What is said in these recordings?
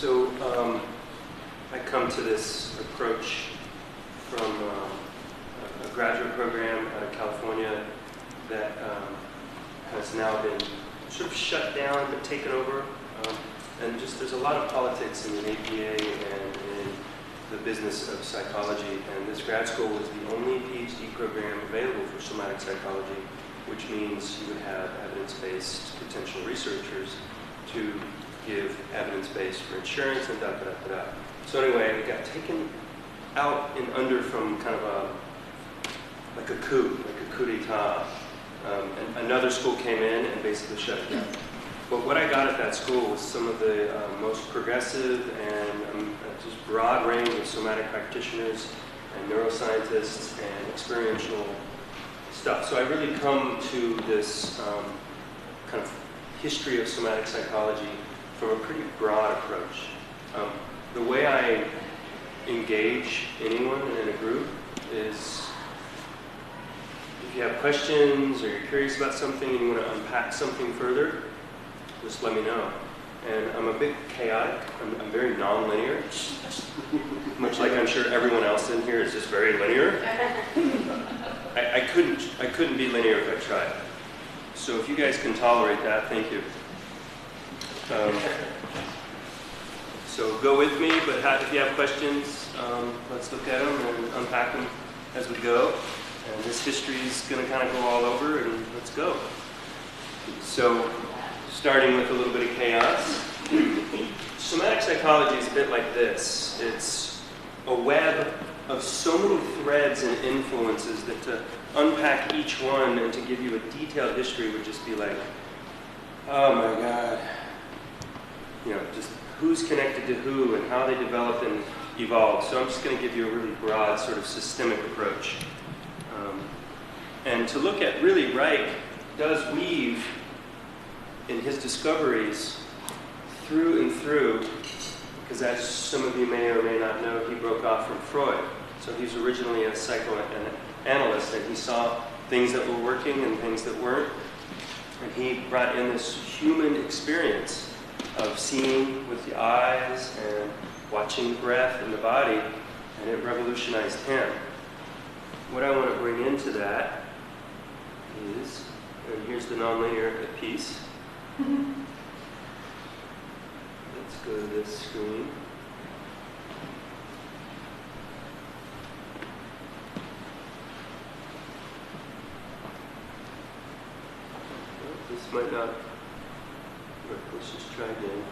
So I come to this approach from a graduate program out of California that has now been sort of shut down but taken over. And just there's a lot of politics in the APA and in the business of psychology. And this grad school was the only PhD program available for somatic psychology, which means you would have evidence-based potential researchers to give evidence-based for insurance and da-da-da-da. So anyway, it got taken out in under from kind of like a coup d'etat. And another school came in and basically shut it down. But what I got at that school was some of the most progressive and just broad range of somatic practitioners and neuroscientists and experiential stuff. So I really come to this kind of history of somatic psychology from a pretty broad approach. The way I engage anyone in a group is if you have questions or you're curious about something and you want to unpack something further, just let me know. And I'm a bit chaotic. I'm very non-linear, much like I'm sure everyone else in here is just very linear. I couldn't be linear if I tried. So if you guys can tolerate that, thank you. So go with me, but if you have questions, let's look at them and unpack them as we go. And this history is going to kind of go all over, and let's go. So, starting with a little bit of chaos. Somatic psychology is a bit like this. It's a web of so many threads and influences that to unpack each one and to give you a detailed history would just be like, oh my God. You know, just who's connected to who and how they developed and evolved. So I'm just going to give you a really broad sort of systemic approach. And to look at really Reich does weave in his discoveries through and through, because as some of you may or may not know, he broke off from Freud. So he's originally a psychoanalyst, and he saw things that were working and things that weren't. And he brought in this human experience of seeing with the eyes and watching breath in the body, and it revolutionized him. What I want to bring into that is, and here's the nonlinear piece. Let's go to this screen. Well, this might not work. Let's just try again.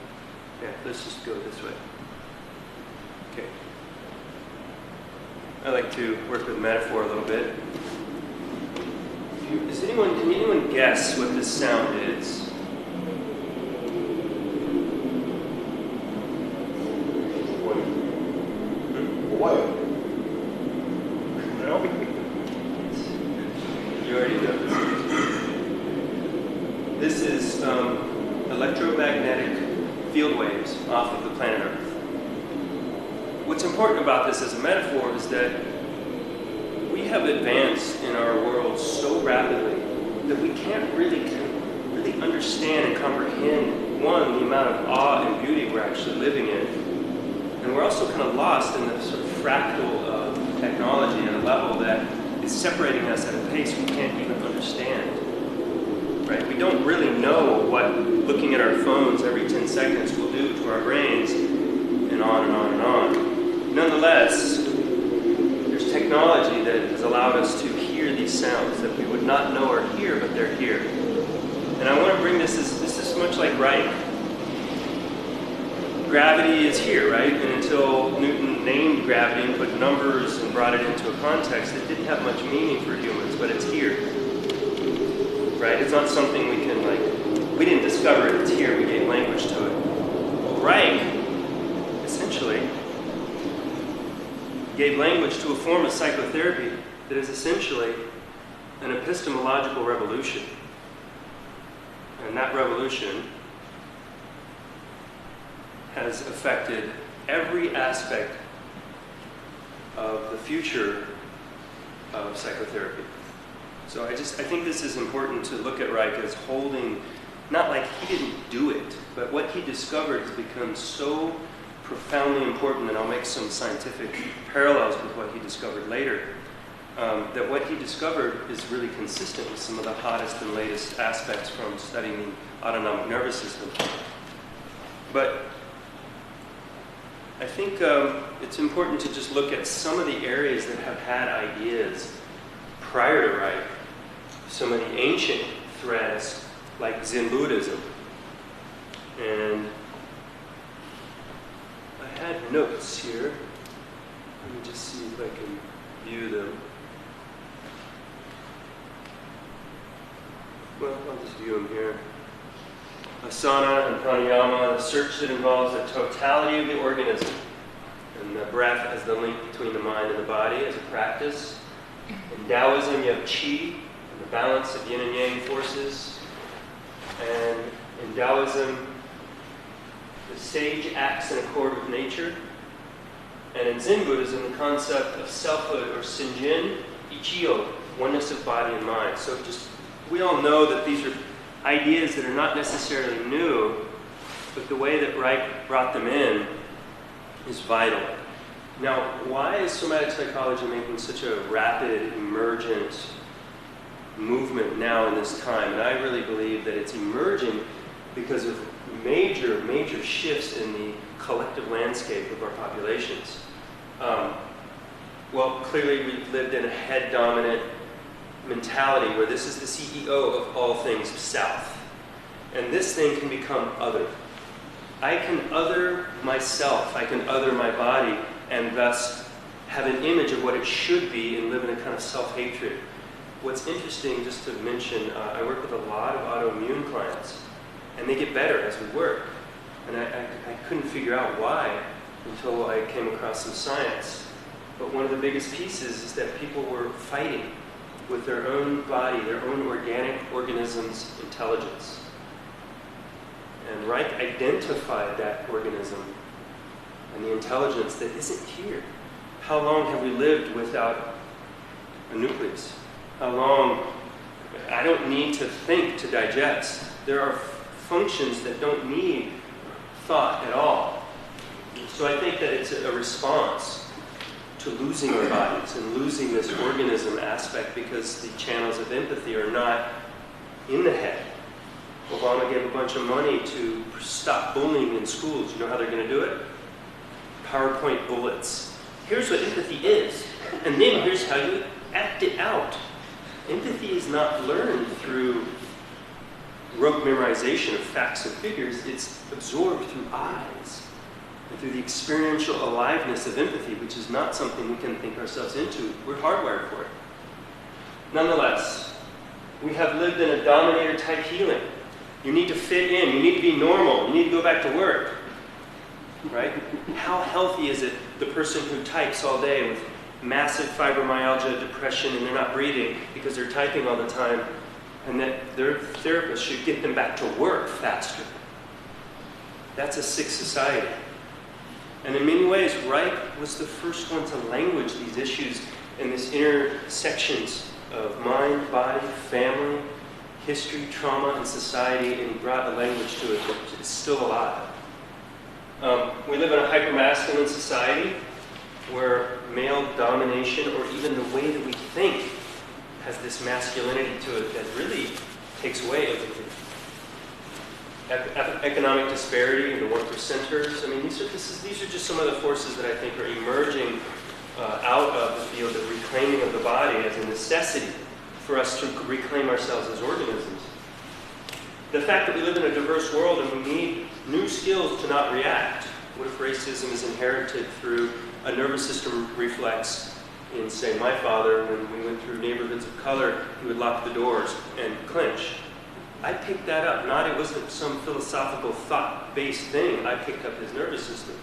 Yeah, let's just go this way. Okay. I like to work with metaphor a little bit. Can anyone guess what this sound is? What? No? You already know this. This is electromagnetic field waves off of the planet Earth. What's important about this as a metaphor is that we have advanced in our world so rapidly that we can't really understand and comprehend, one, the amount of awe and beauty we're actually living in, and we're also kind of lost in the sort of fractal of technology at a level that is separating us at a pace we can't even understand. Right? We don't really know what looking at our phones every 10 seconds will do to our brains, and on and on and on. Nonetheless, there's technology that has allowed us to hear these sounds that we would not know are here, but they're here. And I want to bring this is much like Reich. Gravity is here, right? And until Newton named gravity and put numbers and brought it into a context, it didn't have much meaning for humans, but it's here. Right? It's not something we can, we didn't discover it, it's here, we gave language to it. Well, Reich, essentially, gave language to a form of psychotherapy that is essentially an epistemological revolution. And that revolution has affected every aspect of the future of psychotherapy. So I think this is important to look at Reich as holding, not like he didn't do it, but what he discovered has become so profoundly important, and I'll make some scientific parallels with what he discovered later, that what he discovered is really consistent with some of the hottest and latest aspects from studying the autonomic nervous system. But I think it's important to just look at some of the areas that have had ideas prior to Reich, some of the ancient threads like Zen Buddhism. And I had notes here. Let me just see if I can view them. Well, I'll just view them here. Asana and pranayama, the search that involves the totality of the organism, and the breath as the link between the mind and the body as a practice. In Taoism, you have qi, and the balance of yin and yang forces. And in Taoism, the sage acts in accord with nature. And in Zen Buddhism, the concept of selfhood, or Shinjin, Ichio, oneness of body and mind. So we all know that these are ideas that are not necessarily new, but the way that Reich brought them in is vital. Now, why is somatic psychology making such a rapid, emergent movement now in this time? And I really believe that it's emerging because of major, major shifts in the collective landscape of our populations. Well, clearly we've lived in a head-dominant mentality where this is the CEO of all things South. And this thing can become other. I can other myself, I can other my body, and thus have an image of what it should be and live in a kind of self-hatred. What's interesting, just to mention, I work with a lot of autoimmune clients, and they get better as we work. And I couldn't figure out why until I came across some science. But one of the biggest pieces is that people were fighting with their own body, their own organic organism's intelligence. And Reich identified that organism and the intelligence that isn't here. How long have we lived without a nucleus? How long? I don't need to think to digest. There are functions that don't need thought at all. So I think that it's a response to losing our bodies and losing this organism aspect because the channels of empathy are not in the head. Obama gave a bunch of money to stop bullying in schools. You know how they're going to do it? PowerPoint bullets. Here's what empathy is, and then here's how you act it out. Empathy is not learned through rote memorization of facts and figures. It's absorbed through eyes and through the experiential aliveness of empathy, which is not something we can think ourselves into. We're hardwired for it. Nonetheless, we have lived in a dominator-type healing. You need to fit in. You need to be normal. You need to go back to work. Right? How healthy is it, the person who types all day with massive fibromyalgia, depression, and they're not breathing because they're typing all the time, and that their therapist should get them back to work faster? That's a sick society. And in many ways, Reich was the first one to language these issues in these intersections of mind, body, family, history, trauma, and society, and he brought a language to it that is still alive. We live in a hyper-masculine society where male domination, or even the way that we think, has this masculinity to it that really takes away everything. Economic disparity and the 1%ers. I mean, these are just some of the forces that I think are emerging out of the field of reclaiming of the body as a necessity for us to reclaim ourselves as organisms. The fact that we live in a diverse world and we need new skills to not react. What if racism is inherited through a nervous system reflex in, say, my father, when we went through neighborhoods of color, he would lock the doors and clench. I picked that up. It wasn't some philosophical thought-based thing. I picked up his nervous system.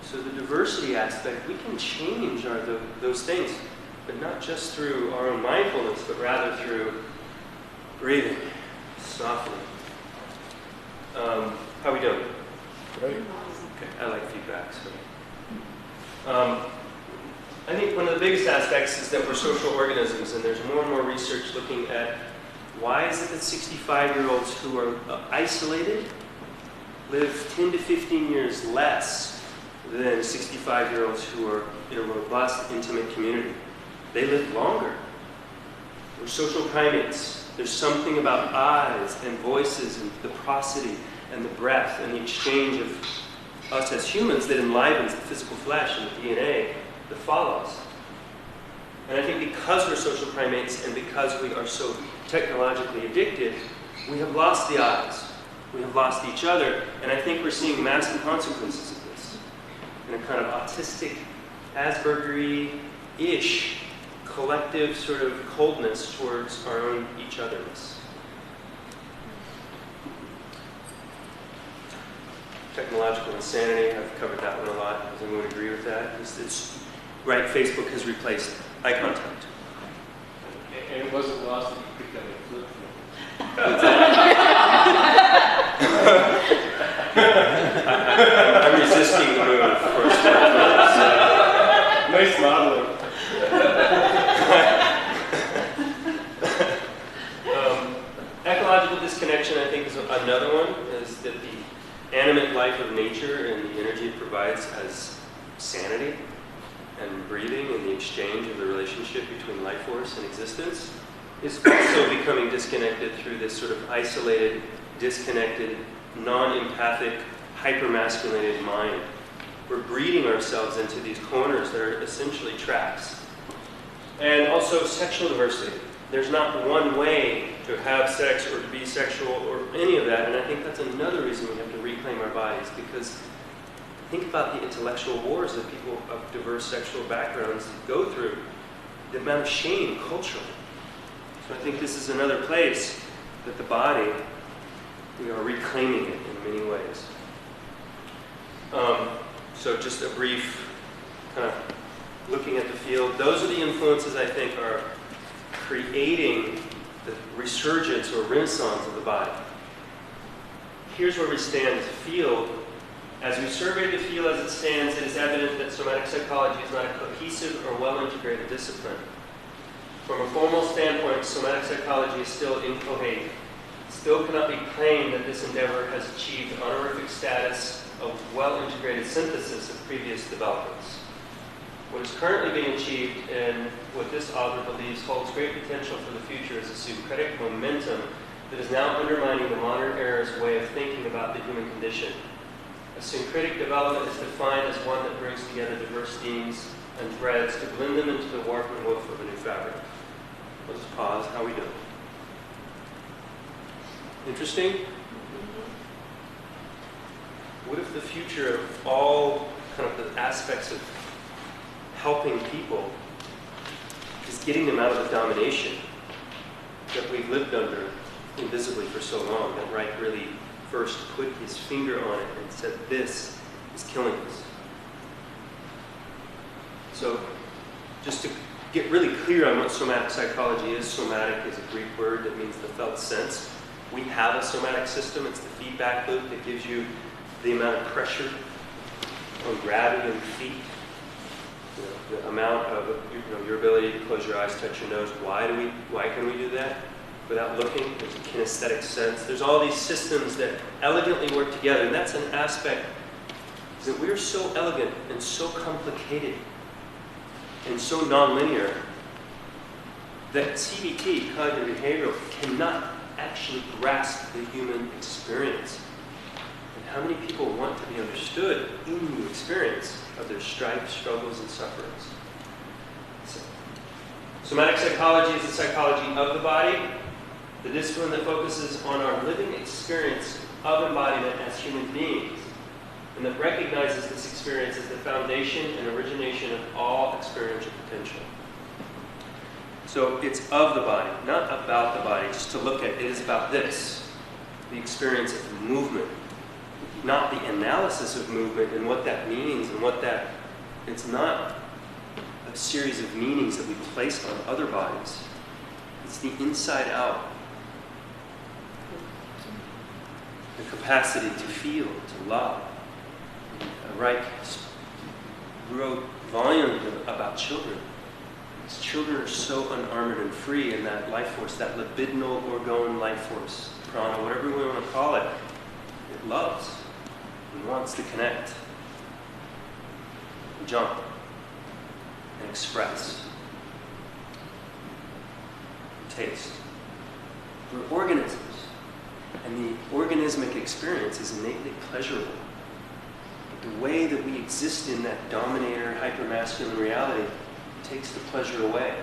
So the diversity aspect, we can change those things, but not just through our own mindfulness, but rather through breathing, softening. How are we doing? Great. Okay, I like feedback. So. I think one of the biggest aspects is that we're social organisms, and there's more and more research looking at why is it that 65-year-olds who are isolated live 10 to 15 years less than 65-year-olds who are in a robust, intimate community. They live longer. We're social primates. There's something about eyes and voices and the prosody and the breath and the exchange of us as humans that enlivens the physical flesh and the DNA that follows. And I think because we're social primates and because we are so technologically addicted, we have lost the eyes. We have lost each other. And I think we're seeing massive consequences of this in a kind of autistic, Asperger-y-ish collective sort of coldness towards our own each otherness. Technological insanity, I've covered that one a lot. Does anyone agree with that? It's right, Facebook has replaced eye contact. And it wasn't lost that you picked up a flip phone. I'm resisting the move for a smartphone. So. Nice modeling. Ecological disconnection, I think, is another one, is that the animate life of nature and the energy it provides as sanity and breathing and the exchange of the relationship between life force and existence is also becoming disconnected through this sort of isolated, disconnected, non-empathic, hyper-masculated mind. We're breeding ourselves into these corners that are essentially traps. And also sexual diversity. There's not one way to have sex or to be sexual or any of that, and I think that's another reason we have to reclaim our bodies, because think about the intellectual wars that people of diverse sexual backgrounds go through, the amount of shame culturally. So I think this is another place that the body, we are reclaiming it in many ways. So just a brief kind of looking at the field. Those are the influences I think are creating the resurgence or renaissance of the body. Here's where we stand as a field. As we survey the field as it stands, it is evident that somatic psychology is not a cohesive or well-integrated discipline. From a formal standpoint, somatic psychology is still incoherent. Still cannot be claimed that this endeavor has achieved honorific status of well-integrated synthesis of previous developments. What is currently being achieved and what this author believes holds great potential for the future is a syncretic momentum that is now undermining the modern era's way of thinking about the human condition. A syncretic development is defined as one that brings together diverse themes and threads to blend them into the warp and woof of a new fabric. Let's pause. How are we doing? Interesting? What if the future of all kind of the aspects of helping people is getting them out of the domination that we've lived under invisibly for so long, that Reich really first put his finger on it and said, this is killing us. So just to get really clear on what somatic psychology is, somatic is a Greek word that means the felt sense. We have a somatic system. It's the feedback loop that gives you the amount of pressure on gravity in the feet, the amount of your ability to close your eyes, touch your nose. Why can we do that without looking? There's a kinesthetic sense. There's all these systems that elegantly work together, and that's an aspect that we're so elegant and so complicated and so nonlinear that CBT, cognitive behavioral, cannot actually grasp the human experience. And how many people want to be understood in the experience of their stripes, struggles, and sufferings? So, somatic psychology is the psychology of the body, the discipline that focuses on our living experience of embodiment as human beings, and that recognizes this experience as the foundation and origination of all experiential potential. So it's of the body, not about the body. Just to look at it is about this, the experience of movement, not the analysis of movement and what that means and it's not a series of meanings that we place on other bodies. It's the inside out. The capacity to feel, to love. Reich wrote volumes about children. These children are so unarmored and free in that life force, that libidinal orgone life force, prana, whatever we want to call it. It loves. and wants to connect, and jump, and express, and taste. We're organisms, and the organismic experience is innately pleasurable. But the way that we exist in that dominator, hypermasculine reality takes the pleasure away.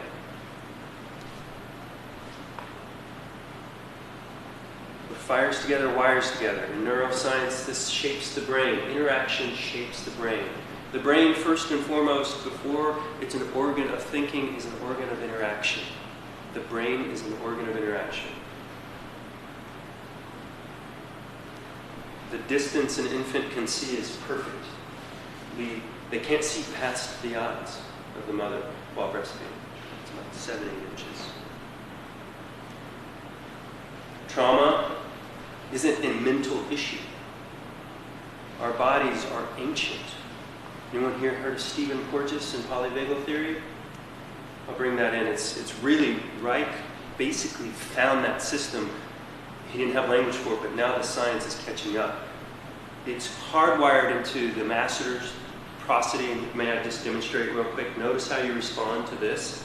What fires together wires together. In neuroscience, this shapes the brain. Interaction shapes the brain. The brain, first and foremost, before it's an organ of thinking, is an organ of interaction. The brain is an organ of interaction. The distance an infant can see is perfect. They can't see past the eyes of the mother while breastfeeding. It's about 7 to 8 inches. Trauma isn't a mental issue. Our bodies are ancient. Anyone here heard of Stephen Porges and Polyvagal theory? I'll bring that in. It's really, Reich basically found that system. He didn't have language for it, but now the science is catching up. It's hardwired into the masseter's prosody, and may I just demonstrate real quick? Notice how you respond to this.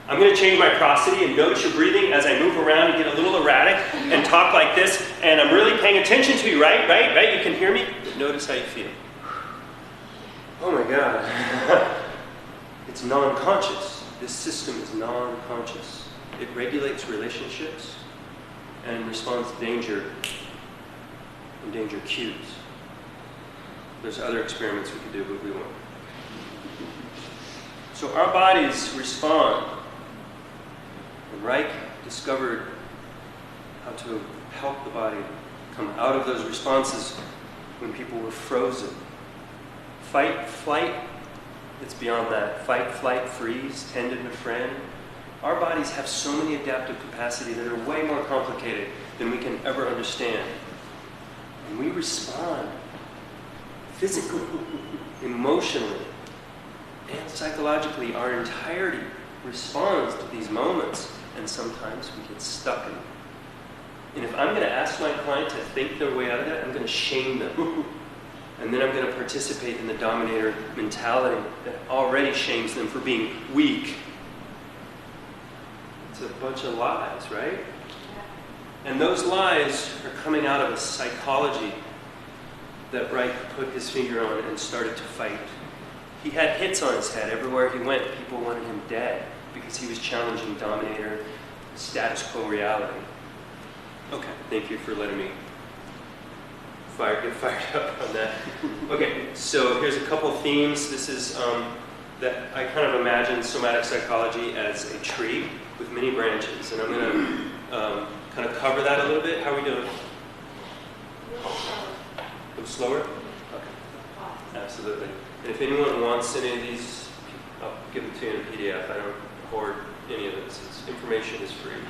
I'm going to change my prosody, and notice your breathing as I move around and get a little erratic and talk like this, and I'm really paying attention to you, right? You can hear me? But notice how you feel. Oh my God. It's non-conscious. This system is non-conscious. It regulates relationships and responds to danger and danger cues. There's other experiments we could do, but we won't. So our bodies respond. And Reich discovered how to help the body come out of those responses when people were frozen. Fight, flight, it's beyond that. Fight, flight, freeze, tend and befriend. Our bodies have so many adaptive capacity that are way more complicated than we can ever understand. And we respond physically, emotionally, and psychologically. Our entirety responds to these moments, and sometimes we get stuck in them. And if I'm going to ask my client to think their way out of that, I'm going to shame them. And then I'm going to participate in the dominator mentality that already shames them for being weak. It's a bunch of lies, right? And those lies are coming out of a psychology that Reich put his finger on and started to fight. He had hits on his head. Everywhere he went, people wanted him dead because he was challenging dominator, status quo reality. Okay, thank you for letting me get fired up on that. Okay, so here's a couple themes. This is that I kind of imagine somatic psychology as a tree with many branches, and I'm going to kind of cover that a little bit. How are we doing? A little slower? Okay, absolutely. And if anyone wants any of these, I'll give them to you in a PDF. I don't hoard any of this. Information is free.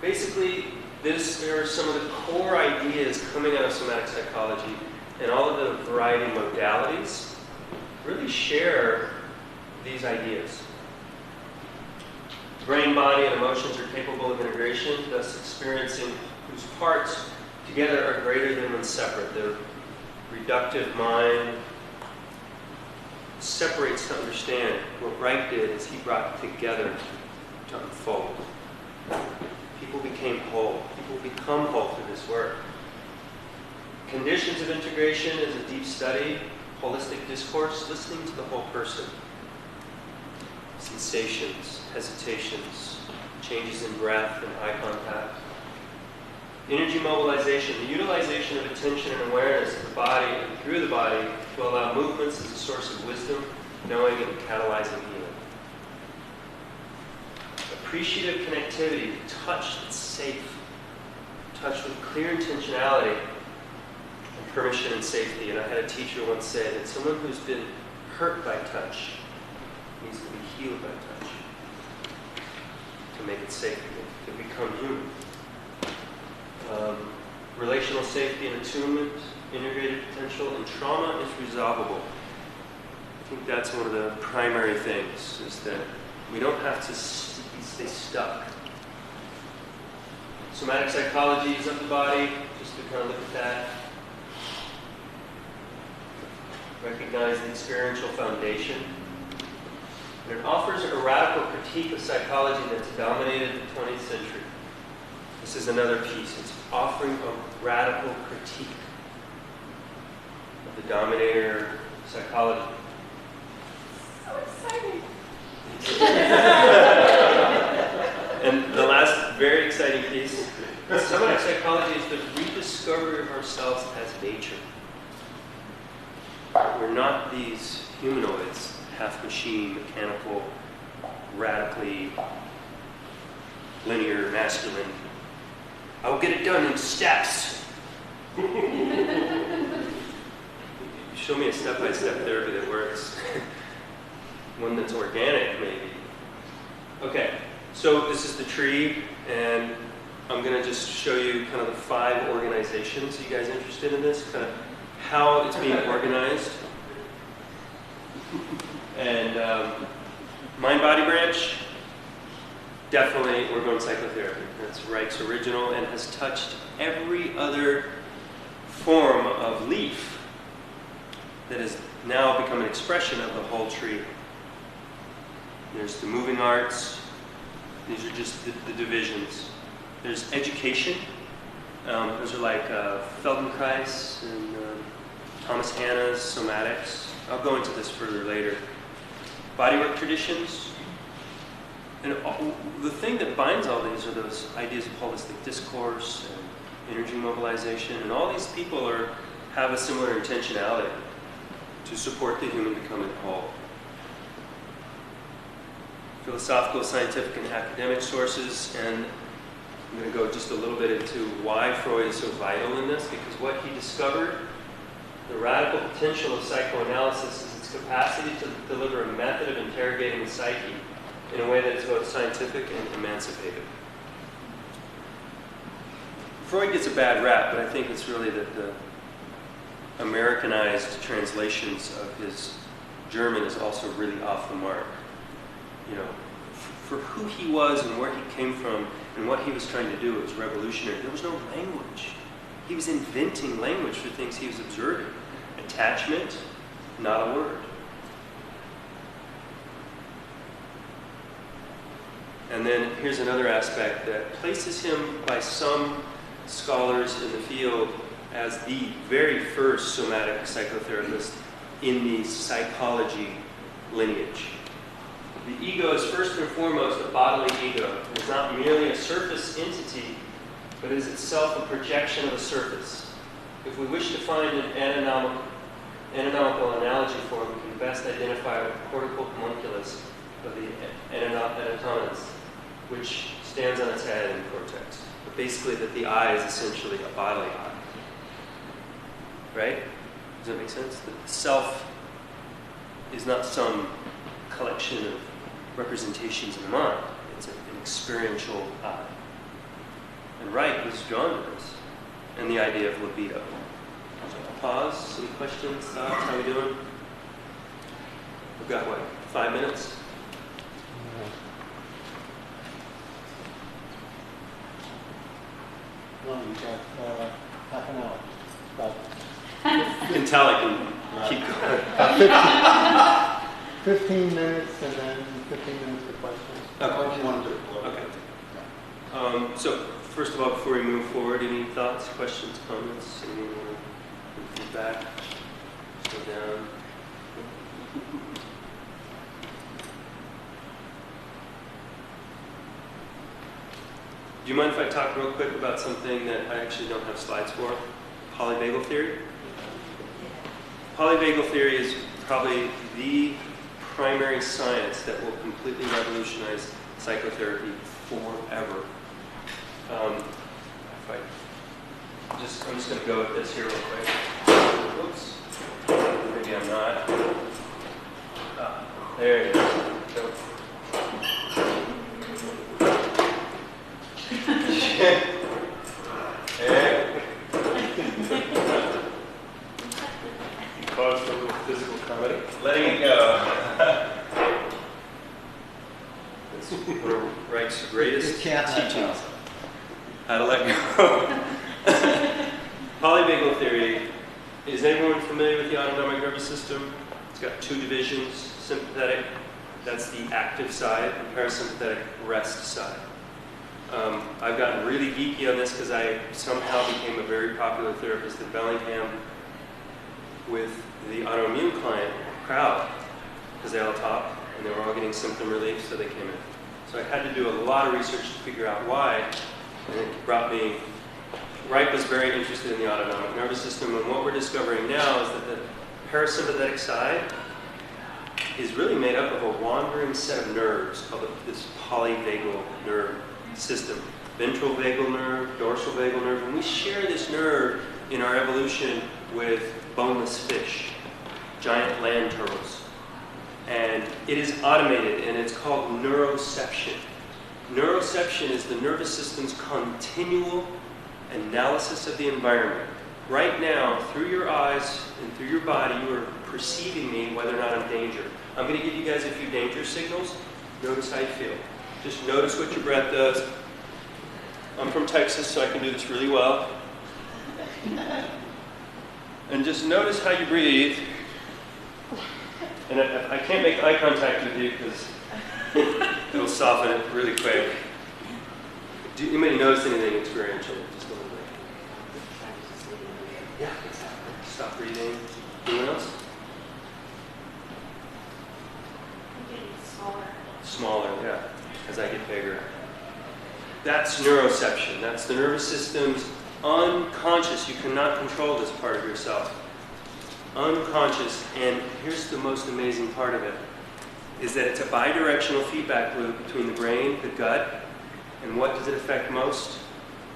Basically, there are some of the core ideas coming out of somatic psychology, and all of the variety of modalities really share these ideas. Brain, body, and emotions are capable of integration, thus experiencing whose parts together are greater than when separate. The reductive mind separates to understand. What Reich did is he brought together to unfold. People became whole. People become whole through this work. Conditions of integration is a deep study, holistic discourse, listening to the whole person. Sensations, hesitations, changes in breath and eye contact. Energy mobilization, the utilization of attention and awareness of the body and through the body to allow movements as a source of wisdom, knowing, and catalyzing healing. Appreciative connectivity, touch that's safe, touch with clear intentionality and permission and safety. And I had a teacher once say that someone who's been hurt by touch needs to be healed by touch to make it safe to become human. Relational safety and attunement, integrated potential, and trauma is resolvable. I think that's one of the primary things, is that we don't have to stay stuck. somatic psychologies of the body, just to kind of look at that. Recognize the experiential foundation. And it offers a radical critique of psychology that's dominated the 20th century. This is another piece. It's offering a radical critique of the dominator psychology. So exciting. And the last very exciting piece, somatic psychology is the rediscovery of ourselves as nature. We're not these humanoids, half machine, mechanical, radically linear, masculine. I will get it done in steps. Show me a step-by-step therapy that works. One that's organic, maybe. Okay, so this is the tree, and I'm going to just show you kind of the 5 organizations. Are you guys interested in this? Kind of how it's being organized. And mind-body branch, definitely we're going psychotherapy. That's Reich's original and has touched every other form of leaf that has now become an expression of the whole tree. There's the moving arts. These are just the divisions. There's education. Those are like Feldenkrais and Thomas Hanna's somatics. I'll go into this further later. Bodywork traditions. And the thing that binds all these are those ideas of holistic discourse and energy mobilization. And all these people have a similar intentionality to support the human becoming whole. Philosophical, scientific, and academic sources, and I'm going to go just a little bit into why Freud is so vital in this, because what he discovered, the radical potential of psychoanalysis, is its capacity to deliver a method of interrogating the psyche in a way that is both scientific and emancipated. Freud gets a bad rap, but I think it's really that the Americanized translations of his German is also really off the mark. You know, for who he was and where he came from and what he was trying to do, it was revolutionary. There was no language. He was inventing language for things he was observing. Attachment, not a word. And then here's another aspect that places him by some scholars in the field as the very first somatic psychotherapist in the psychology lineage. The ego is first and foremost a bodily ego. It's not merely a surface entity, but is itself a projection of a surface. If we wish to find an anatomical analogy for it, we can best identify it with the cortical homunculus of the anatomist, which stands on its head in the cortex. But basically that the eye is essentially a bodily eye. Right? Does that make sense? That the self is not some collection of representations in the mind. It's an experiential eye. And Reich was drawn to this, and the idea of libido. So I'll pause. Some questions, thoughts? How are we doing? We've got, 5 minutes? No, you got half an hour. Until I can keep going. 15 minutes and then 15 minutes for questions. Okay. You want to do? Okay. So, first of all, before we move forward, any thoughts, questions, comments? Anyone want to feedback? Slow down. Do you mind if I talk real quick about something that I actually don't have slides for? Polyvagal theory? Polyvagal theory is probably the primary science that will completely revolutionize psychotherapy forever. I'm just going to go with this here real quick. Oops. Maybe I'm not. There it is. Cause for a little physical comedy. Letting it go. It's one of Reich's greatest teachings. how to let go. Polyvagal theory, is everyone familiar with the autonomic nervous system? It's got two divisions, sympathetic, that's the active side, and parasympathetic, rest side. I've gotten really geeky on this because I somehow became a very popular therapist at Bellingham with the autoimmune client crowd, because they all talked and they were all getting symptom relief, so they came in. So I had to do a lot of research to figure out why, and it brought me, Reich was very interested in the autonomic nervous system, and what we're discovering now is that the parasympathetic side is really made up of a wandering set of nerves called this polyvagal nerve system. Ventral vagal nerve, dorsal vagal nerve, and we share this nerve in our evolution with boneless fish, giant land turtles. And it is automated, and it's called neuroception. Neuroception is the nervous system's continual analysis of the environment. Right now, through your eyes and through your body, you are perceiving me whether or not I'm in danger. I'm going to give you guys a few danger signals. Notice how you feel. Just notice what your breath does. I'm from Texas, so I can do this really well. And just notice how you breathe. And I can't make eye contact with you because it'll soften it really quick. Do anybody notice anything experiential? Just a little bit. Yeah, exactly. Stop breathing. Anyone else? I'm getting smaller. Smaller, yeah, as I get bigger. That's neuroception. That's the nervous system's unconscious. You cannot control this part of yourself. Unconscious, and here's the most amazing part of it, is that it's a bidirectional feedback loop between the brain, the gut, and what does it affect most?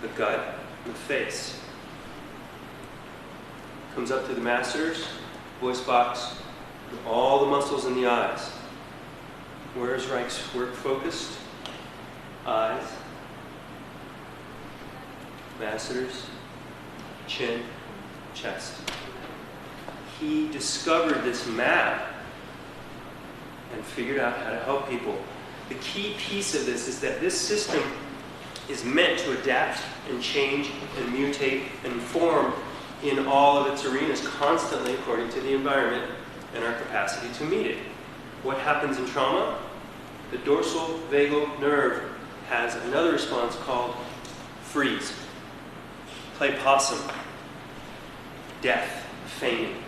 The gut and the face. Comes up through the masseters, voice box, and all the muscles in the eyes. Where is Reich's work focused? Eyes, masseters, chin, chest. He discovered this map and figured out how to help people. The key piece of this is that this system is meant to adapt and change and mutate and form in all of its arenas constantly according to the environment and our capacity to meet it. What happens in trauma? The dorsal vagal nerve has another response called freeze, play possum, death, fainting.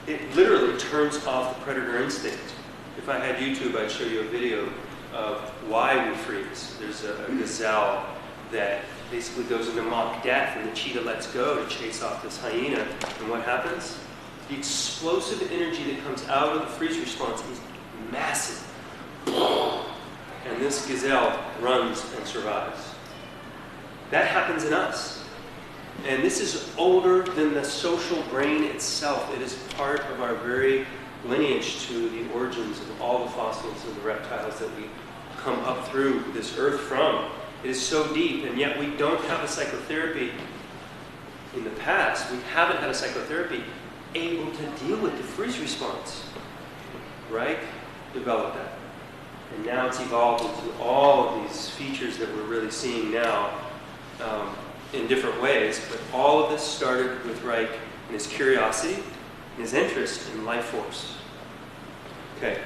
It literally turns off the predator instinct. If I had YouTube, I'd show you a video of why we freeze. There's a gazelle that basically goes into mock death, and the cheetah lets go to chase off this hyena. And what happens? The explosive energy that comes out of the freeze response is massive. And this gazelle runs and survives. That happens in us. And this is older than the social brain itself. It is part of our very lineage to the origins of all the fossils and the reptiles that we come up through this earth from. It is so deep, and yet we don't have a psychotherapy in the past. We haven't had a psychotherapy able to deal with the freeze response. Reich developed that. And now it's evolved into all of these features that we're really seeing now in different ways. But all of this started with Reich and his curiosity and his interest in life force. Okay,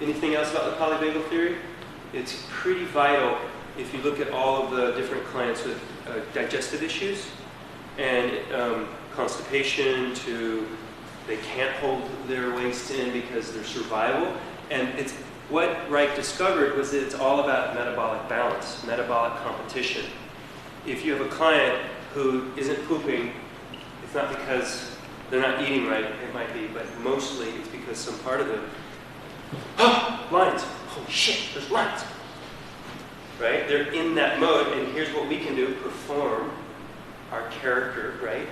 anything else about the polyvagal theory? It's pretty vital if you look at all of the different clients with digestive issues and constipation to they can't hold their waist in because they're survival. And it's what Reich discovered was that it's all about metabolic balance, metabolic competition. If you have a client who isn't pooping, it's not because they're not eating right, it might be, but mostly it's because some part of them, lines, holy shit, there's lines. Right? They're in that mode, and here's what we can do, perform our character, right?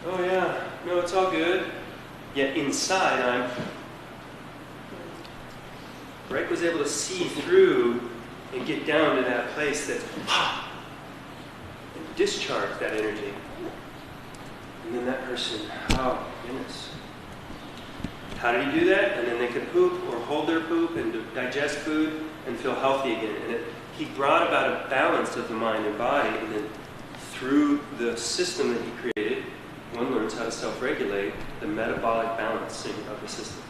Oh yeah, no, it's all good. Yet inside Reich was able to see through and get down to that place that, and discharge that energy. And then that person, oh goodness. How did he do that? And then they could poop or hold their poop and digest food and feel healthy again. And he brought about a balance of the mind and body, and then through the system that he created, one learns how to self-regulate the metabolic balancing of the system.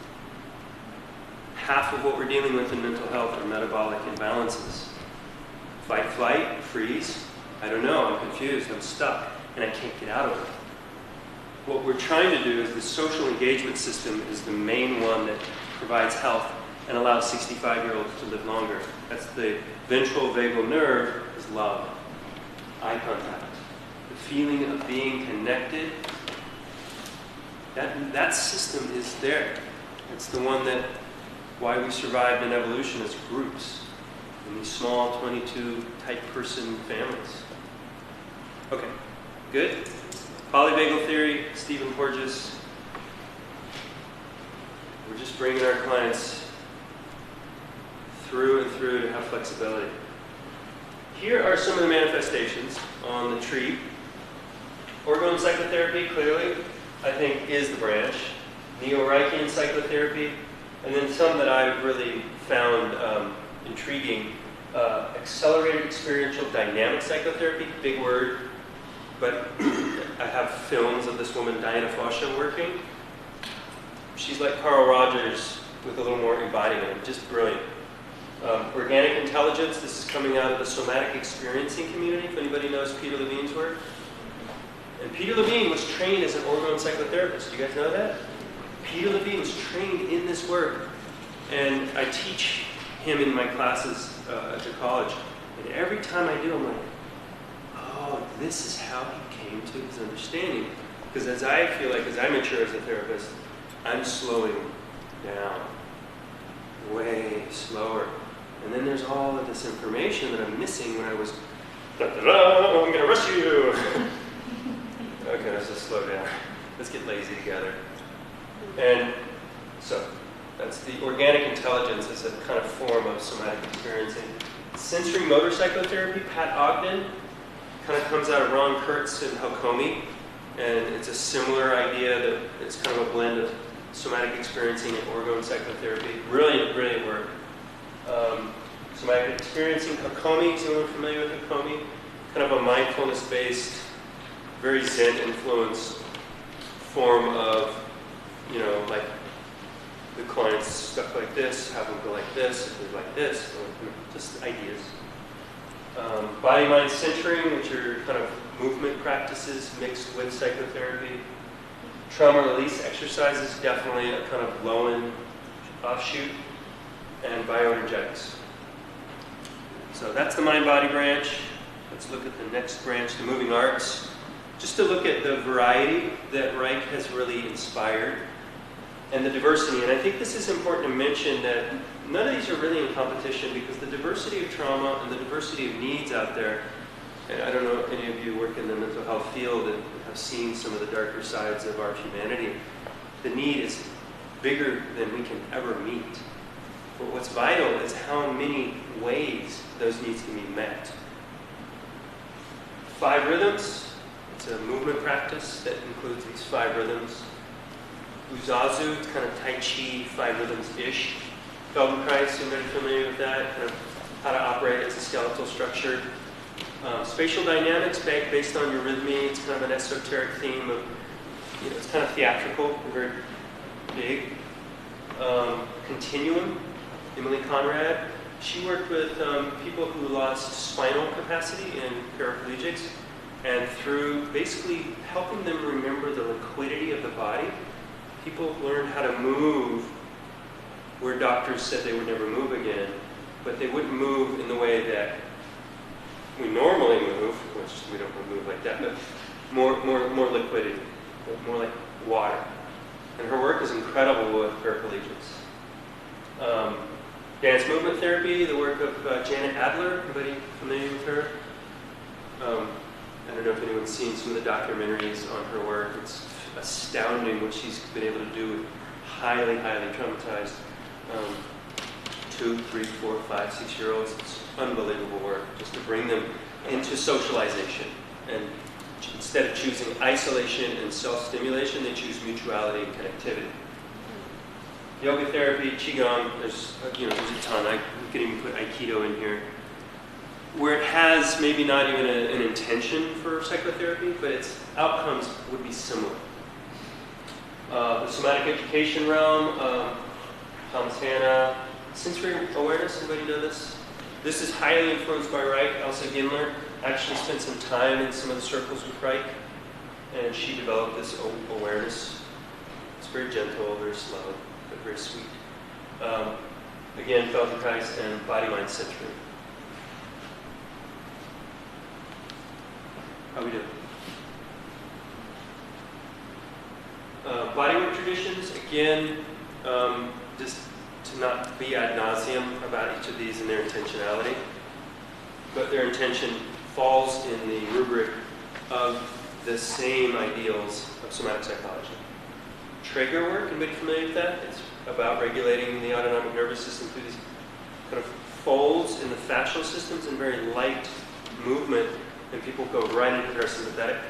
Half of what we're dealing with in mental health are metabolic imbalances. Fight, flight, freeze. I don't know, I'm confused, I'm stuck, and I can't get out of it. What we're trying to do is the social engagement system is the main one that provides health and allows 65-year-olds to live longer. That's the ventral vagal nerve is love, eye contact, the feeling of being connected. That system is there. It's the one that why we survived in evolution as groups in these small 22 type person families. Okay, good. Polyvagal theory, Stephen Porges. We're just bringing our clients through and through to have flexibility. Here are some of the manifestations on the tree. Orgone psychotherapy, clearly, I think, is the branch. Neo-Reichian psychotherapy, and then some that I've really found intriguing. Accelerated experiential dynamic psychotherapy, big word, but I have films of this woman, Diana Fosha, working. She's like Carl Rogers with a little more embodiment, just brilliant. Organic intelligence, this is coming out of the somatic experiencing community, if anybody knows Peter Levine's work. And Peter Levine was trained as an orgone psychotherapist. Do you guys know that? Peter Levine was trained in this work. And I teach him in my classes at the college. And every time I do, I'm like, oh, this is how he came to his understanding. Because as I feel like, as I mature as a therapist, I'm slowing down, way slower. And then there's all of this information that I'm missing when I was, da-da-da, I'm going to rush you. Okay, let's just slow down. Let's get lazy together. And so, that's the organic intelligence as a kind of form of somatic experiencing. Sensory motor psychotherapy, Pat Ogden, kind of comes out of Ron Kurtz and Hakomi. And it's a similar idea that it's kind of a blend of somatic experiencing and orgone psychotherapy. Brilliant, brilliant work. Somatic experiencing, Hakomi, is anyone familiar with Hakomi? Kind of a mindfulness-based, very Zen influenced form of, you know, like the client's stuck like this, have them go like this, if they're like this, or just ideas. Body-mind centering, which are kind of movement practices mixed with psychotherapy. Trauma release exercises, definitely a kind of low-end offshoot. And bioenergetics. So that's the mind-body branch. Let's look at the next branch, the moving arts. Just to look at the variety that Reich has really inspired and the diversity. And I think this is important to mention that none of these are really in competition because the diversity of trauma and the diversity of needs out there, and I don't know if any of you work in the mental health field and have seen some of the darker sides of our humanity. The need is bigger than we can ever meet. But what's vital is how many ways those needs can be met. 5 rhythms. It's a movement practice that includes these 5 rhythms. Uzazu, it's kind of Tai Chi, 5 rhythms-ish. Feldenkrais, anybody familiar with that? Kind of how to operate as a skeletal structure. Spatial dynamics, based on eurythmy. It's kind of an esoteric theme of, you know, it's kind of theatrical, very big. Continuum, Emily Conrad. She worked with people who lost spinal capacity and paraplegics, and through basically helping them remember the liquidity of the body, people learned how to move where doctors said they would never move again, but they wouldn't move in the way that we normally move, which we don't move like that, but more liquidity, more like water. And her work is incredible with paraplegics. Dance movement therapy, the work of Janet Adler. Anybody familiar with her? I don't know if anyone's seen some of the documentaries on her work. It's astounding what she's been able to do with highly, highly traumatized 2, 3, 4, 5, 6-year-olds. It's unbelievable work just to bring them into socialization. And instead of choosing isolation and self-stimulation, they choose mutuality and connectivity. Yoga therapy, Qigong, there's a ton. We can even put Aikido in here. where it has maybe not even an intention for psychotherapy, but its outcomes would be similar. The somatic education realm, Thomas Hanna, sensory awareness, anybody know this? This is highly influenced by Reich. Elsa Gindler actually spent some time in some of the circles with Reich, and she developed this awareness. It's very gentle, very slow, but very sweet. Again, Feldenkrais and body-mind centering. How we doing? Bodywork traditions, again, just to not be ad nauseum about each of these and their intentionality, but their intention falls in the rubric of the same ideals of somatic psychology. Traeger work, anybody familiar with that? It's about regulating the autonomic nervous system through these kind of folds in the fascial systems and very light movement, and people go right into parasympathetic.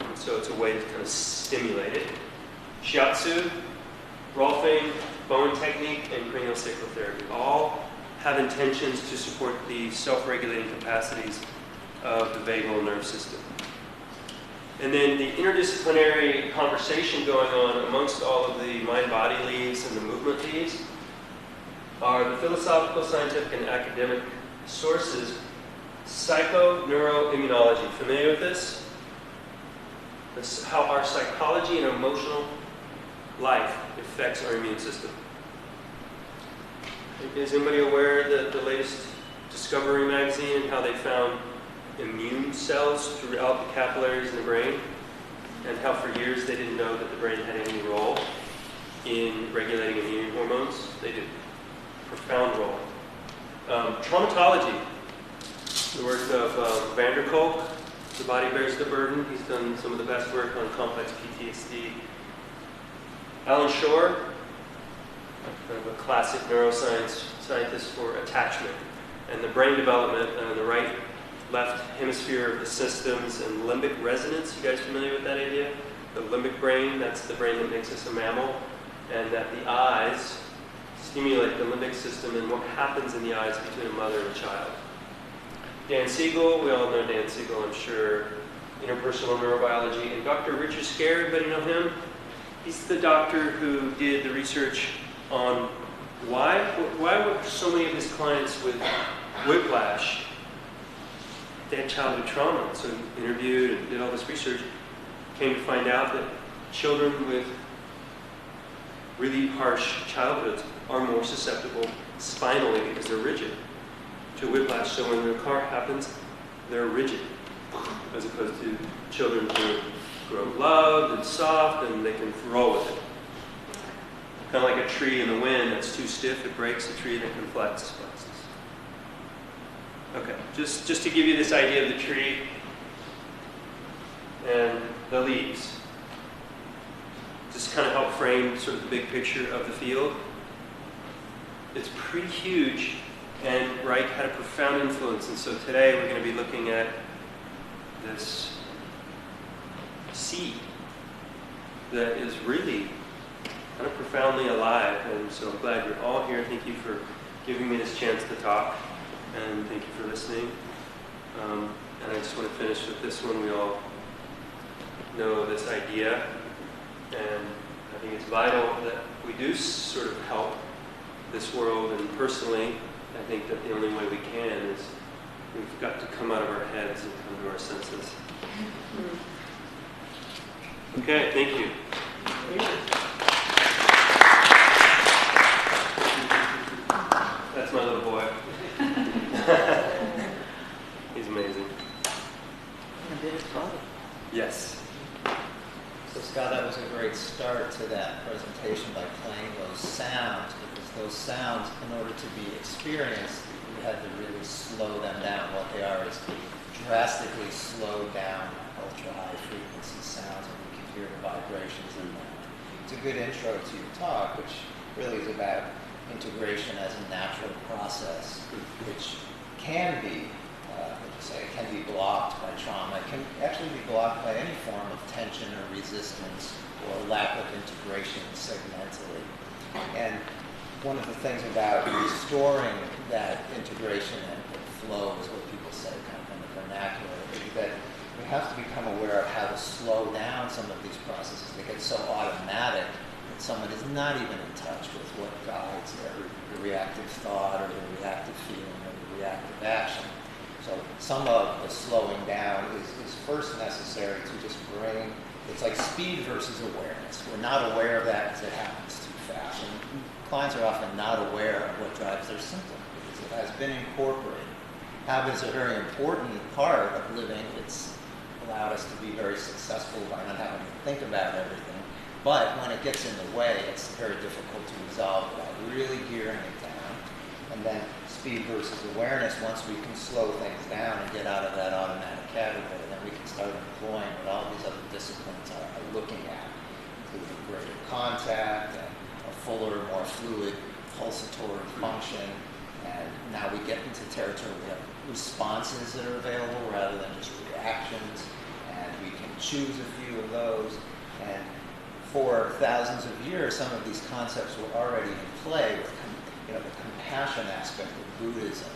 And so it's a way to kind of stimulate it. Shiatsu, Rolfing, Bowen technique, and cranial sacral therapy all have intentions to support the self-regulating capacities of the vagal nerve system. And then the interdisciplinary conversation going on amongst all of the mind-body leaves and the movement leaves are the philosophical, scientific, and academic sources. Psychoneuroimmunology, familiar with this? This is how our psychology and emotional life affects our immune system. Is anybody aware of the latest Discovery magazine and how they found immune cells throughout the capillaries in the brain, and how for years they didn't know that the brain had any role in regulating immune hormones? They did. Profound role. Traumatology, the work of Van der Kolk, The Body Bears the Burden. He's done some of the best work on complex PTSD. Alan Shore, kind of a classic neuroscience scientist for attachment and the brain development in the right left hemisphere of the systems and limbic resonance. You guys familiar with that idea? The limbic brain, that's the brain that makes us a mammal, and that the eyes stimulate the limbic system and what happens in the eyes between a mother and a child. Dan Siegel, we all know Dan Siegel, I'm sure, interpersonal neurobiology, and Dr. Richard Scare, everybody know him? He's the doctor who did the research on why were so many of his clients with whiplash, they had childhood trauma. So he interviewed and did all this research, came to find out that children with really harsh childhoods are more susceptible spinally because they're rigid to whiplash. So when the car happens, they're rigid, as opposed to children who grow loved and soft and they can roll with it. Kind of like a tree in the wind that's too stiff, it breaks. A tree that can flex flexes. Okay, just to give you this idea of the tree and the leaves. Just kind of help frame sort of the big picture of the field. It's pretty huge, and Reich had a profound influence. And so today we're going to be looking at this seed that is really kind of profoundly alive. And so I'm glad you're all here. Thank you for giving me this chance to talk, and thank you for listening. And I just want to finish with this one. We all know this idea, and I think it's vital that we do sort of help this world. And personally, I think that the only way we can is we've got to come out of our heads and come to our senses. Okay, thank you. That's my little boy. He's amazing. Yes. So Scott, that was a great start to that presentation by playing those sounds, because those sounds, in order to be experienced, you had to really slow them down. What they are is drastically slowed down ultra-high frequency sounds, and you can hear the vibrations in them. It's a good intro to your talk, which really is about integration as a natural process, which can be, it can be blocked by trauma. It can actually be blocked by any form of tension or resistance or lack of integration segmentally. And one of the things about restoring that integration and flow is what people some of these processes. They get so automatic that someone is not even in touch with what guides their reactive thought or their reactive feeling or the reactive action. So some of the slowing down is first necessary to just bring, it's like speed versus awareness. We're not aware of that because it happens too fast. And clients are often not aware of what drives their symptom because it has been incorporated. Habit is a very important part of living. It's allowed us to be very successful by not having to think about everything. But when it gets in the way, it's very difficult to resolve without really gearing it down. And then speed versus awareness, once we can slow things down and get out of that automatic category, then we can start employing what all these other disciplines are looking at, including greater contact and a fuller, more fluid pulsatory function. And now we get into territory where we have responses that are available rather than just reactions, and we can choose a few of those. And for thousands of years, some of these concepts were already in play with the compassion aspect of Buddhism,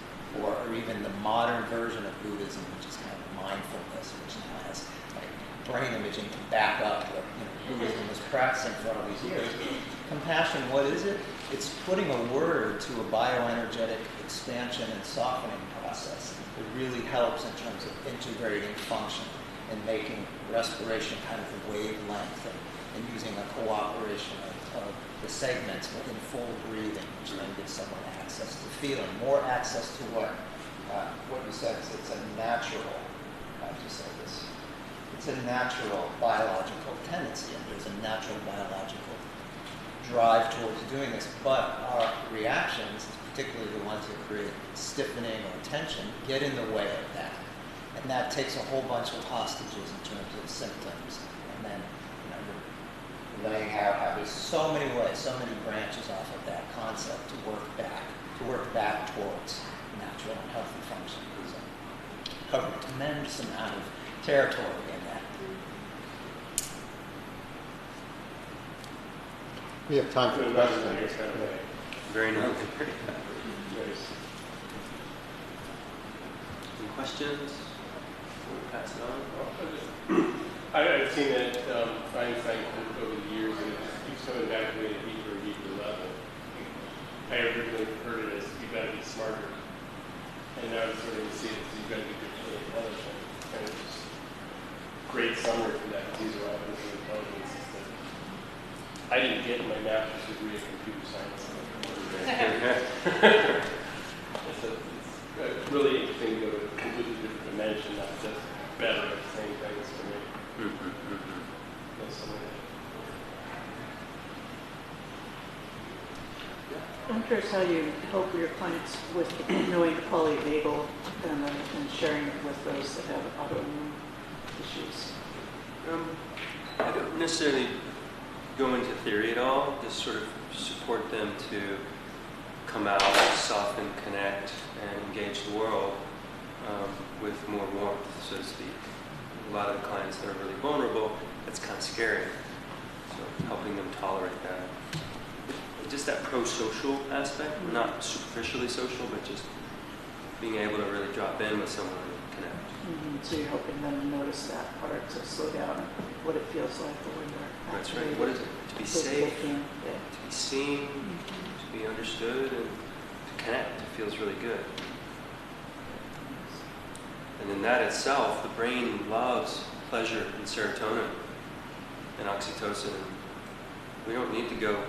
or even the modern version of Buddhism, which is kind of mindfulness, which now has like brain imaging to back up what Buddhism was practicing for all these years. Compassion, what is it? It's putting a word to a bioenergetic expansion and softening process. It really helps in terms of integrating function and making respiration kind of a wavelength and using a cooperation of the segments within full breathing, which then gives someone access to feeling, more access to what you said is it's a natural, how do you say this? It's a natural biological tendency, and there's a natural biological drive towards doing this, but our reactions, particularly the ones that create stiffening or tension, get in the way of that. And that takes a whole bunch of hostages in terms of symptoms. And then, you're laying out how there's so many ways, so many branches off of that concept to work back towards natural and healthy function. So, cover a tremendous amount of territory in that. We have time for questions. Very nice. Any questions? We'll pass it on. I've seen that Einstein quote over the years, and it's coming back to me at a deeper level. I originally heard it as you got to be smarter, and now I'm starting to see it as you got to be really intelligent. And it's just a great summary for that. These are all different intelligences that I didn't get in my master's degree in computer science. It's really interesting to go to a completely different dimension, not just better at the same things for me. I'm curious how you help your clients with knowing the polyvagal and sharing it with those that have autoimmune issues. I don't necessarily go into theory at all, just sort of support them to come out, soften, connect, and engage the world with more warmth, so to speak. A lot of the clients that are really vulnerable, that's kind of scary. So helping them tolerate that. Just that pro-social aspect, not superficially social, but just being able to really drop in with someone and connect. So you're helping them notice that part, to slow down, what it feels like when they're That's right. What is it? To be safe, to to be seen, to be understood, and to connect. It feels really good. And in that itself, the brain loves pleasure and serotonin and oxytocin. We don't need to go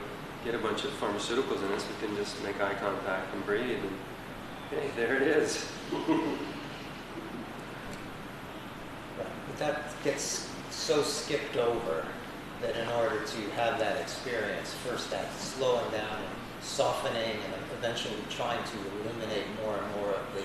get a bunch of pharmaceuticals in us. We can just make eye contact and breathe, and hey, there it is. But that gets so skipped over that in order to have that experience, first that slowing down and softening and eventually trying to eliminate more and more of the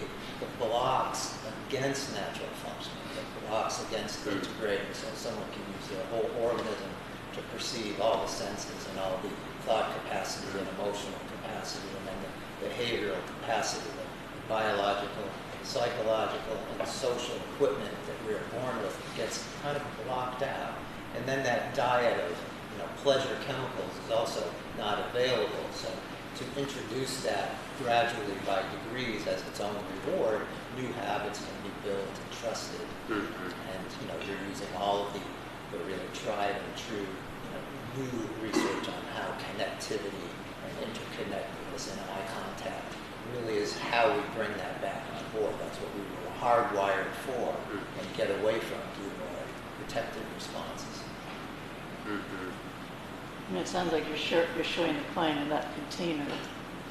blocks against natural functioning, the blocks against integrating, so someone can use their whole organism to perceive all the senses and all the thought capacity and emotional capacity, and then the behavioral capacity, the biological, psychological, and social equipment that we're born with gets kind of blocked out. And then that diet of pleasure chemicals is also not available. So to introduce that gradually by degrees as its own reward, new habits can be built and trusted. And you're using all of the the really tried and true, new research on how connectivity and interconnectedness and eye contact really is how we bring that back on board. That's what we were hardwired for, and get away from through more protective responses. I mean, it sounds like you're showing the client in that container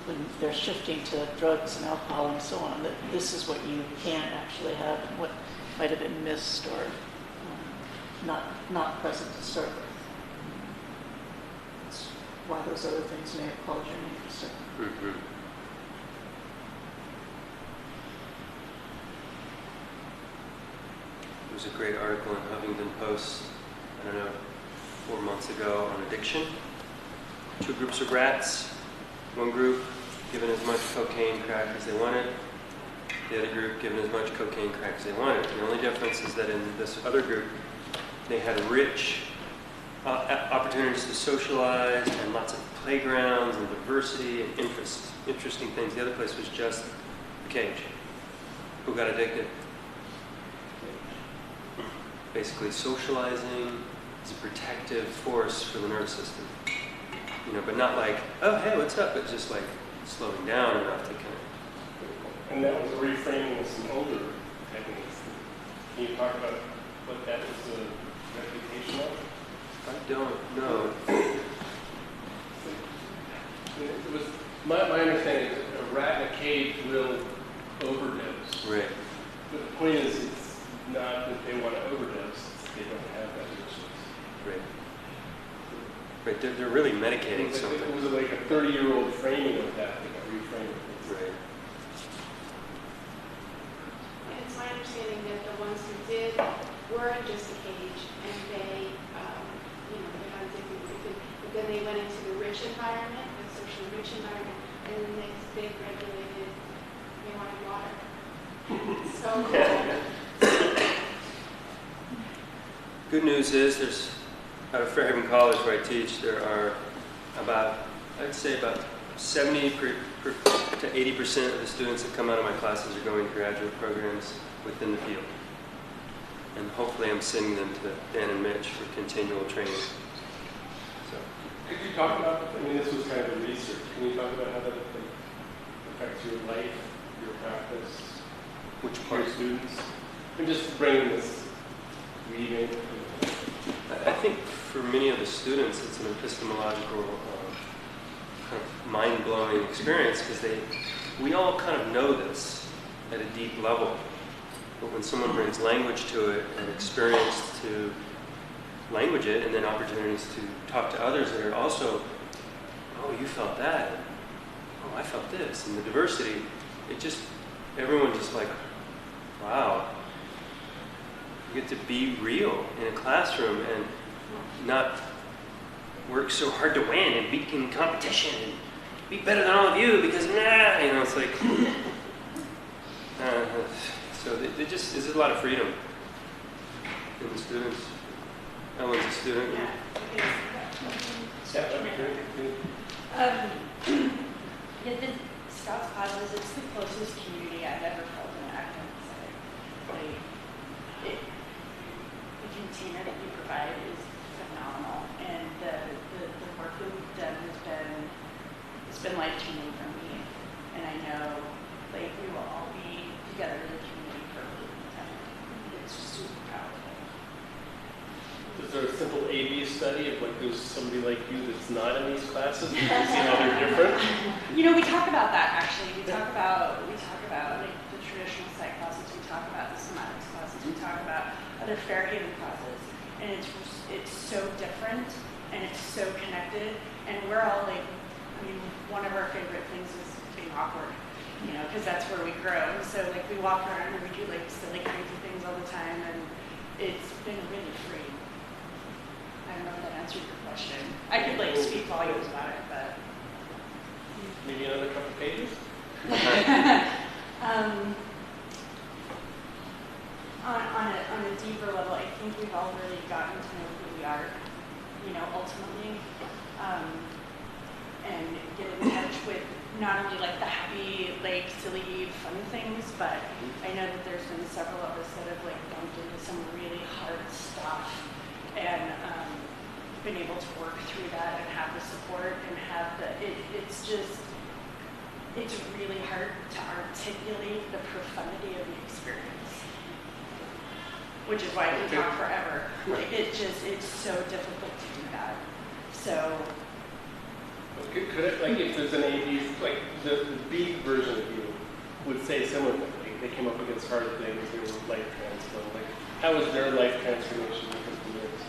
when they're shifting to drugs and alcohol and so on, that this is what you can actually have and what might have been missed or not present to start with. That's why those other things may have called your name. So. There was a great article in Huffington Post, I don't know, 4 months ago on addiction. 2 groups of rats. One group given as much cocaine crack as they wanted. The other group given as much cocaine crack as they wanted. The only difference is that in this other group, they had rich opportunities to socialize and lots of playgrounds and diversity and interesting things. The other place was just a cage. Who got addicted? Basically, socializing is a protective force for the nervous system. But not like, oh, hey, what's up? But just like slowing down enough to kind of. And that was a reframing of some older techniques. Can you talk about what that was a reputation of? I don't know. It was my understanding is a rat in a cage will overdose. Right. But the point is, it's not that they want to overdose; it's they don't have that issues. Right. Right. They're really medicating It something. was like a 30-year-old framing of that. They got reframed. Right. And it's my understanding that the ones who did were in just a cage, and they, they had different, but then they went into the rich environment, the socially rich environment, and then they regulated, they wanted water. So, Good news is there's, out of Fairhaven College where I teach, there are I'd say about 70 to 80% of the students that come out of my classes are going to graduate programs within the field. And hopefully I'm sending them to Dan and Mitch for continual training. So, Could you talk about, this was kind of the research. Can you talk about how that affects your life, your practice, which part? your students? And just bringing this reading. I think for many of the students, it's an epistemological, kind of mind-blowing experience because we all kind of know this at a deep level. But when someone brings language to it and experience to language it, and then opportunities to talk to others that are also, oh, you felt that, oh, I felt this, and the diversity, everyone just like, wow. You get to be real in a classroom and not work so hard to win and be in competition and be better than all of you because, it's like, so there's a lot of freedom in the students. Ellen's a student. Yeah, that'd be great. The Scout's classes, it's the closest community I've ever felt in an academic setting. The container that you provide is phenomenal, and the work that we've done has been life-changing for me. And I know, we will all be together in the community for a really long time. It's super powerful. Is there a simple A/B study of there's somebody like you that's not in these classes? You can see how they're different. We talk about that actually. We talk about the traditional psych classes. We talk about the somatic classes. We talk about other Fairhaven classes, and it's so different and it's so connected. And we're all one of our favorite things is being awkward, because that's where we grow. And so we walk around and we do silly crazy things all the time, and it's been really free. I don't know if that answered your question. I could speak volumes about it, but Maybe another couple pages? on a deeper level, I think we've all really gotten to know who we are, ultimately, and get in touch with not only the happy, silly, fun things, but I know that there's been several of us that have bumped into some really hard stuff, and been able to work through that and have the support and have it's really hard to articulate the profundity of the experience, which is why I can talk forever. It's so difficult to do that. So. Could it, like, if there's an AD, like the B version of you would say similar thing. Like, they came up against harder things, they were life transformed. Like, how was their life transformation different from yours?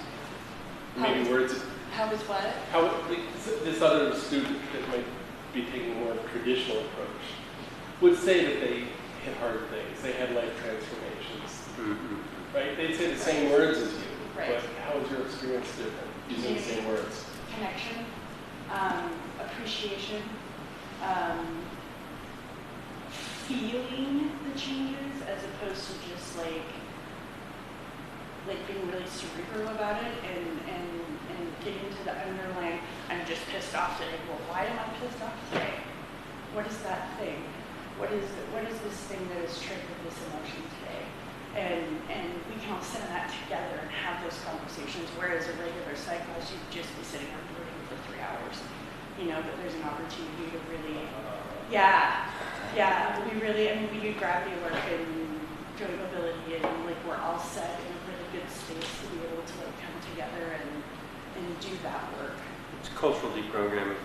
Maybe words. How was what? How this other student that might be taking a more traditional approach would say that they hit hard things, they had life transformations, right? They'd say the same words as you, but how was your experience different using the same words? Connection, appreciation, feeling the changes as opposed to just like being really cerebral about it and getting to the underlying, I'm just pissed off today. Well, why am I pissed off today? What is that thing? What is this thing that has triggered this emotion today? And we can all sit in that together and have those conversations, whereas a regular psych class, you'd just be sitting there brooding for 3 hours. But there's an opportunity to really, we do gravity work and joint mobility, and we're all set in a really good space to be able to come together and do that work. It's cultural deprogramming.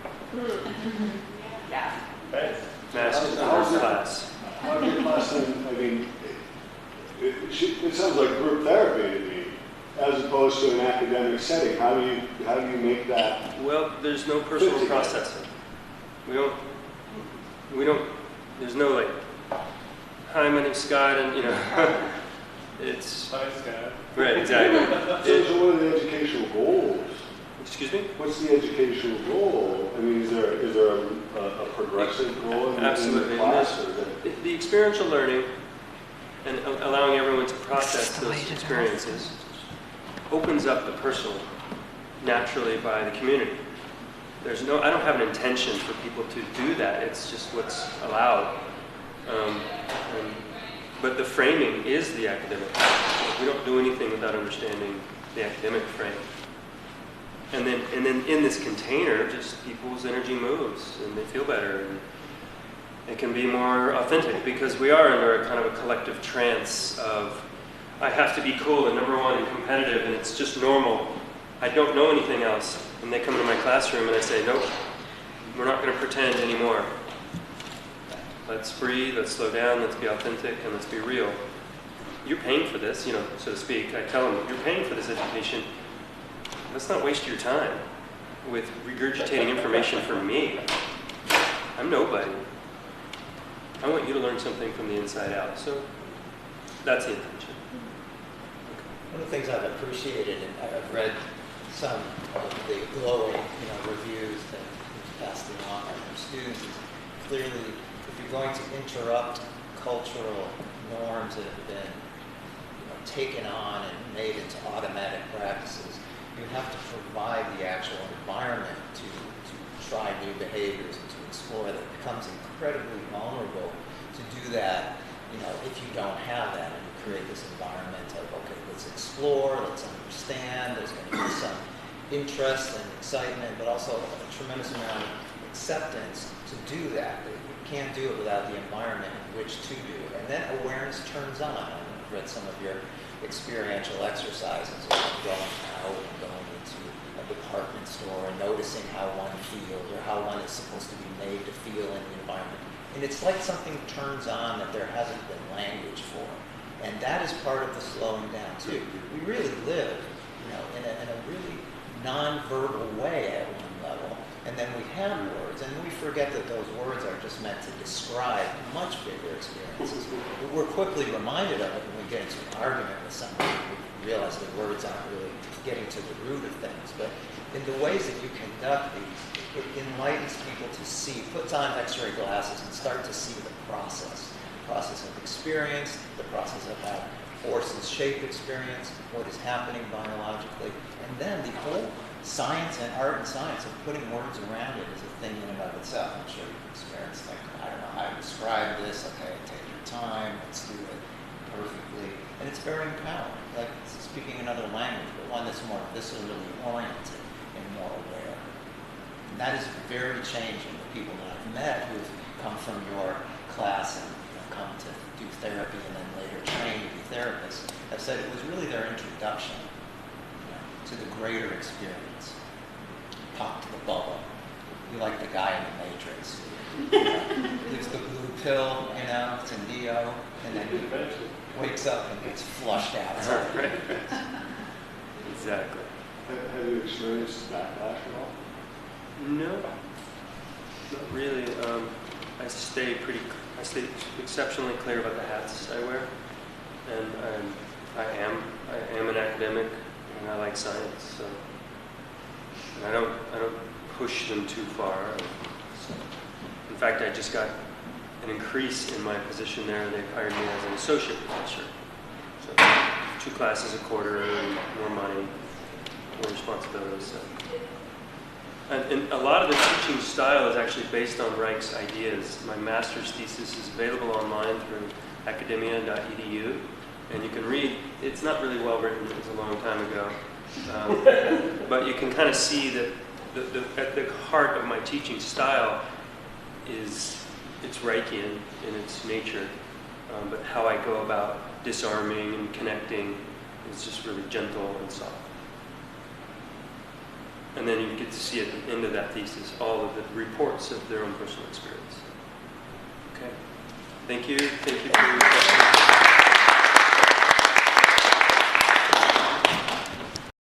Yeah. Master's class. How did your class, I mean, it sounds like group therapy to me, as opposed to an academic setting. How do you make that? Well, there's no personal processing. We don't, there's no hi, my name's Scott, and it's... Hi, Scott. Right, exactly. So what are the educational goals? Excuse me? What's the educational goal? I mean, is there a progressive goal in Absolutely. the class? The experiential learning and allowing everyone to process those experiences opens up the personal naturally by the community. I don't have an intention for people to do that. It's just what's allowed. But the framing is the academic. We don't do anything without understanding the academic frame. And then in this container, just people's energy moves and they feel better and it can be more authentic because we are under a kind of a collective trance of I have to be cool and number one and competitive and it's just normal. I don't know anything else. And they come into my classroom and I say, nope, we're not going to pretend anymore. Let's breathe, let's slow down, let's be authentic, and let's be real. You're paying for this, so to speak. I tell them, you're paying for this education. Let's not waste your time with regurgitating information from me. I'm nobody. I want you to learn something from the inside out. So that's the intention. One of the things I've appreciated, and I've read some of the glowing, reviews that we've passed along from students, is clearly if you're going to interrupt cultural norms that have been, taken on and made into automatic practices, you have to provide the actual environment to try new behaviors and to explore that. It becomes incredibly vulnerable to do that, if you don't have that and you create this environment of, okay, let's explore, let's understand, there's going to be some interest and excitement, but also a tremendous amount of acceptance to do that. You can't do it without the environment in which to do it. And then awareness turns on. I've read some of your experiential exercises of going out and going into a department store and noticing how one feels or how one is supposed to be made to feel in the environment. And it's like something turns on that there hasn't been language for. And that is part of the slowing down too. We really live, in a really non-verbal way at one level. And then we have words, and we forget that those words are just meant to describe much bigger experiences. But we're quickly reminded of it when we get into an argument with somebody. We realize the words aren't really getting to the root of things. But in the ways that you conduct these, it enlightens people to see, puts on X-ray glasses and start to see the process of experience, the process of how forces shape experience, what is happening biologically, and then the whole science and art and science of putting words around it is a thing in and of itself. I'm sure you've experienced, I don't know how to describe this, okay, take your time, let's do it perfectly. And And it's very empowering, like speaking another language, but one that's more viscerally oriented and more aware. And that is very changing. The people that I've met who've come from your class and come to do therapy and then later train to be therapists have said it was really their introduction to the greater experience. Pop to the bubble. You like the guy in the Matrix. Gives the blue pill, to Neo, and then he wakes up and gets flushed out. Exactly. Have you experienced backlash at all? No, not really. I stay exceptionally clear about the hats I wear, and I am an academic, and I like science. So, and I don't push them too far. So, in fact, I just got an increase in my position there. They hired me as an associate professor. So 2 classes a quarter, and more money, more responsibilities. So. And a lot of the teaching style is actually based on Reich's ideas. My master's thesis is available online through academia.edu, and you can read. It's not really well written, it was a long time ago. But you can kind of see that at the heart of my teaching style it's Reichian in its nature, but how I go about disarming and connecting is just really gentle and soft. And then you get to see at the end of that thesis all of the reports of their own personal experience. Okay. Thank you. Thank you for your question.